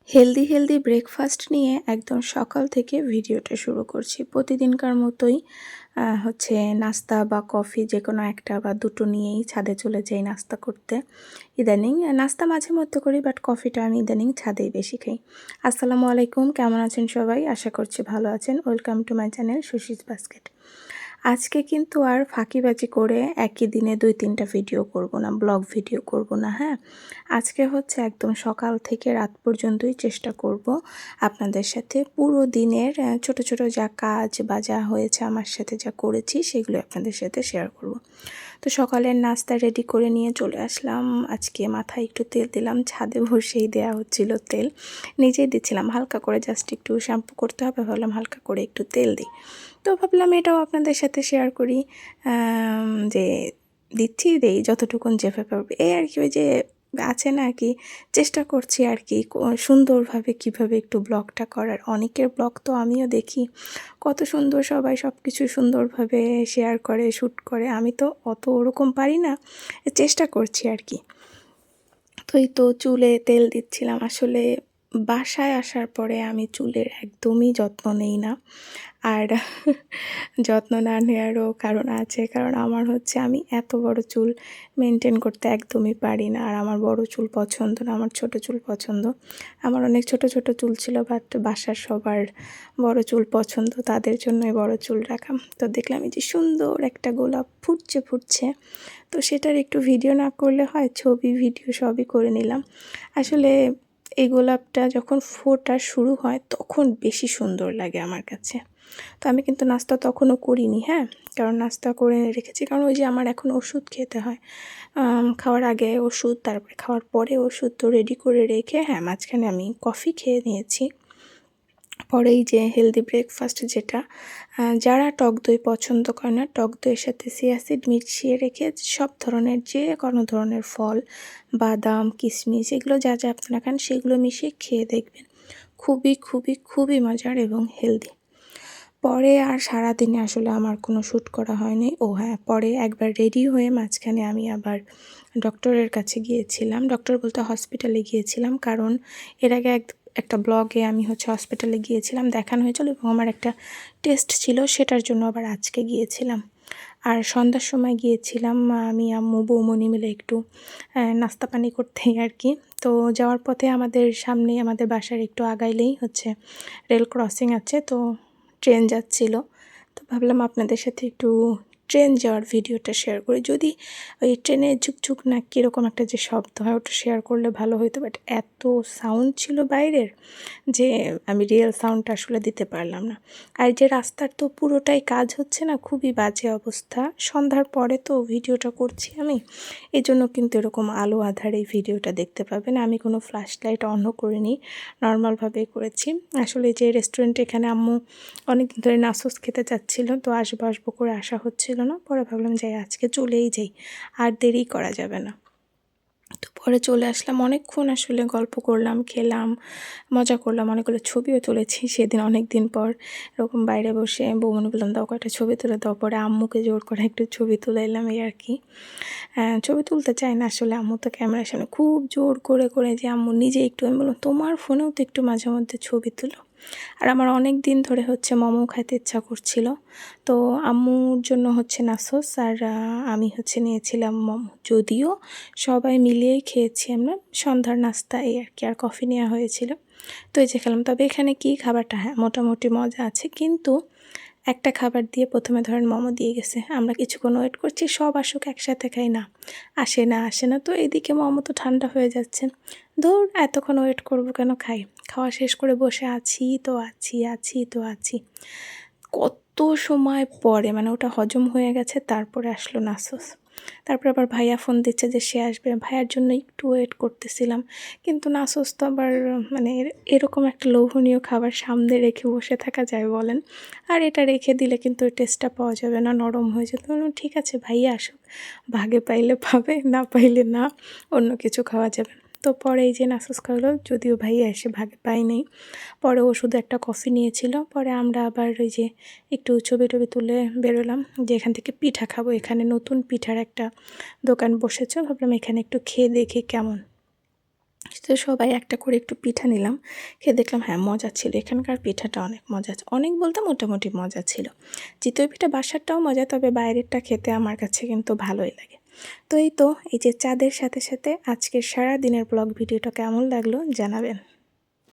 Healthy breakfast নিয়ে একদম সকাল থেকে ভিডিওটা শুরু করছি। প্রতিদিনকার মতোই হচ্ছে নাস্তা বা কফি যেকোনো একটা বা দুটো নিয়েই ছাদে চলে যাই নাস্তা করতে। ইদানিং নাস্তা মাঝে মধ্যে করি, বাট কফিটা আমি ইদানিং ছাদেই বেশি খাই। আসসালামু আলাইকুম, কেমন আছেন সবাই? আশা করছি ভালো আছেন। Welcome to my channel Sushi's basket. আজকে কিন্তু আর ফাঁকিবাজি করে একই দিনে ২-৩টা ভিডিও করব না, ব্লগ ভিডিও করব না, হ্যাঁ? আজকে হচ্ছে একদম সকাল থেকে রাত পর্যন্তই চেষ্টা করব আপনাদের সাথে পুরো দিনের ছোট যা কাজ বা যা হয়েছে আমার সাথে যা করেছি সেগুলো আপনাদের সাথে শেয়ার করব। তো সকালের নাস্তা রেডি করে নিয়ে চলে আসলাম। আজকে মাথায় একটু তেল দিলাম, ছাদে বসেই দেয়া হচ্ছিল তেল। নিজেই দিচ্ছিলাম, হালকা করে জাস্ট একটু শ্যাম্পু করতে হবে, ভাবলাম হালকা করে একটু তেল দিই। তো ভাবলাম এটাও আপনাদের সাথে শেয়ার করি, যে দিচ্ছি দেই যতটুকুন যেভাবে পারবে। এই আর কি, ওই যে আছে না কি, চেষ্টা করছি আর কি সুন্দরভাবে কিভাবে একটু ব্লগটা করার। অনেকের ব্লগ তো আমিও দেখি, কত সুন্দর সবাই সব কিছু সুন্দরভাবে শেয়ার করে, শ্যুট করে। আমি তো অত ওরকম পারি না, চেষ্টা করছি আর কি। তো এই তো চুলে তেল দিচ্ছিলাম। আসলে বাসায় আসার পরে আমি চুলের একদমই যত্ন নেই না। আর যত্ন না নেওয়ারও কারণ আছে, কারণ আমার হচ্ছে আমি এত বড় চুল মেনটেন করতে একদমই পারি না। আর আমার বড় চুল পছন্দ না, আমার ছোট চুল পছন্দ। আমার অনেক ছোট চুল ছিল, বাট বাসার সবার বড় চুল পছন্দ, তাদের জন্যই বড় চুল রাখা। তো দেখলাম এই যে সুন্দর একটা গোলাপ ফুটছে, তো সেটার একটু ভিডিও না করলে হয়, ছবি ভিডিও সবই করে নিলাম। আসলে এই গোলাপটা যখন ফোটা শুরু হয় তখন বেশি সুন্দর লাগে আমার কাছে। তো আমি কিন্তু নাস্তা তখনও করিনি, হ্যাঁ, কারণ নাস্তা করে রেখেছি, কারণ ওই যে আমার এখন ওষুধ খেতে হয়। খাওয়ার আগে ওষুধ, তারপরে খাওয়ার পরে ওষুধ, তো রেডি করে রেখে হ্যাঁ মাঝখানে আমি কফি খেয়ে নিয়েছি। পরে এই যে হেলদি ব্রেকফাস্ট যেটা, যারা টক দই পছন্দ করে না, টক দইয়ের সাথে চিয়া সিড মিশিয়ে রেখে সব ধরনের যে কোনো ধরনের ফল, বাদাম, কিশমিশ, এগুলো যা আপনারা খান সেগুলো মিশিয়ে খেয়ে দেখবেন। খুবই মজার এবং হেলদি। পরে আর সারাদিনে আসলে আমার কোনো শ্যুট করা হয়নি। ও হ্যাঁ, পরে একবার রেডি হয়ে মাঝখানে আমি আবার ডক্টরের কাছে গিয়েছিলাম। ডক্টর বলতে হসপিটালে গিয়েছিলাম, কারণ এর আগে একটা ব্লগে আমি হচ্ছে হসপিটালে গিয়েছিলাম, দেখানো হয়েছিল এবং আমার একটা টেস্ট ছিল, সেটার জন্য আবার আজকে গিয়েছিলাম। আর সন্ধ্যার সময় গিয়েছিলাম আমি, আম্মু, বৌমনি মিলে একটু নাস্তা পানি করতেই আর কি। তো যাওয়ার পথে আমাদের সামনেই, আমাদের বাসার একটু আগাইলেই হচ্ছে রেল ক্রসিং আছে, তো ট্রেন যাচ্ছিল। তো ভাবলাম আপনাদের সাথে একটু ট্রেন যাওয়ার ভিডিওটা শেয়ার করি। যদি ওই ট্রেনের ঝুকঝুক না কীরকম একটা যে শব্দ হয়, ওটা শেয়ার করলে ভালো হতো, বাট এত সাউন্ড ছিল বাইরের যে আমি রিয়েল সাউন্ডটা আসলে দিতে পারলাম না। আর যে রাস্তার তো পুরোটাই কাজ হচ্ছে না, খুবই বাজে অবস্থা। সন্ধ্যার পরে তো ভিডিওটা করছি আমি, এজন্য কিন্তু এরকম আলো আঁধারে এই ভিডিওটা দেখতে পাবেন। আমি কোনো ফ্ল্যাশ লাইট অনও করিনি, নর্মালভাবেই করেছি। আসলে যে রেস্টুরেন্টে, এখানে আম্মু অনেকদিন ধরে নাসোস খেতে চাচ্ছিলো, তো আসবো করে আসা হচ্ছিল না। পরে ভাবলাম যাই, আজকে চলেই যাই, আর দেরি করা যাবে না। তো পরে চলে আসলাম। অনেকক্ষণ আসলে গল্প করলাম, খেলাম, মজা করলাম, অনেকগুলো ছবিও তুলেছি সেদিন। অনেক দিন পর এরকম বাইরে বসে বৌমনি বললাম, দাও কয়েকটা ছবি তুলে দাও। পরে আম্মুকে জোর করে একটু ছবি তুলে এলাম, এই আর কি। ছবি তুলতে চাই না আসলে, আম্মু তো ক্যামেরার সামনে খুব জোর করে যে আম্মু নিজে একটু, আমি বললাম তোমার ফোনেও তো একটু মাঝে মধ্যে ছবি তুলো। আর আমার অনেক দিন ধরে হচ্ছে মোমো খাইতে ইচ্ছা করছিল, তো আম্মুর জন্য হচ্ছে নাসোস, আর আমি হচ্ছে নিয়েছিলাম মোমো। যদিও সবাই মিলিয়েই খেয়েছি আমরা, সন্ধ্যার নাস্তা এই আর কি, আর কফি নেওয়া হয়েছিল। তো এই যে খেলাম। তবে এখানে কি খাবারটা, হ্যাঁ মোটামুটি মজা আছে, কিন্তু একটা খাবার দিয়ে প্রথমে ধরেন মোমো দিয়ে গেছে, আমরা কিছুক্ষণ ওয়েট করছি সব আসুক একসাথে খাই, না আসে না। তো এইদিকে মোমো তো ঠান্ডা হয়ে যাচ্ছে, ধুর এতক্ষণ ওয়েট করবো কেন, খাওয়া শেষ করে বসে আছি। কত সময় পরে মানে ওটা হজম হয়ে গেছে, তারপরে আসলো নাসোস। তারপর আবার ভাইয়া ফোন দিচ্ছে যে সে আসবে, ভাইয়ার জন্য একটু ওয়েট করতেছিলাম। কিন্তু নাসোস তো আবার মানে এরকম একটা লোভনীয় খাবার সামনে রেখে বসে থাকা যায় বলেন? আর এটা রেখে দিলে কিন্তু ওই টেস্টটা পাওয়া যাবে না, নরম হয়ে যেত। বললাম ঠিক আছে ভাইয়া আসুক, ভাগে পাইলে পাবে, না পাইলে না, অন্য কিছু খাওয়া যাবে। তো পরে এই যে নাসোস খাওয়ালো, যদিও ভাইয়া এসে ভাগে পাই নাই। পরে ও শুধু একটা কফি নিয়েছিল। পরে আমরা আবার ওই যে একটু ছবি টবি তুলে বেরোলাম, যে এখান থেকে পিঠা খাবো। এখানে নতুন পিঠার একটা দোকান বসেছে, ভাবলাম এখানে একটু খেয়ে দেখি কেমন। তো সবাই একটা করে একটু পিঠা নিলাম, খেয়ে দেখলাম হ্যাঁ মজা ছিল। এখানকার পিঠাটা অনেক মজা, অনেক বলতে মোটামুটি মজা ছিল। চিতই পিঠা বাসারটাও মজা, তবে বাইরেরটা খেতে আমার কাছে কিন্তু ভালোই লাগে। তো এই যে চাঁদের সাথে সাথে আজকের সারা দিনের ব্লগ ভিডিওটা কেমন লাগলো জানাবেন।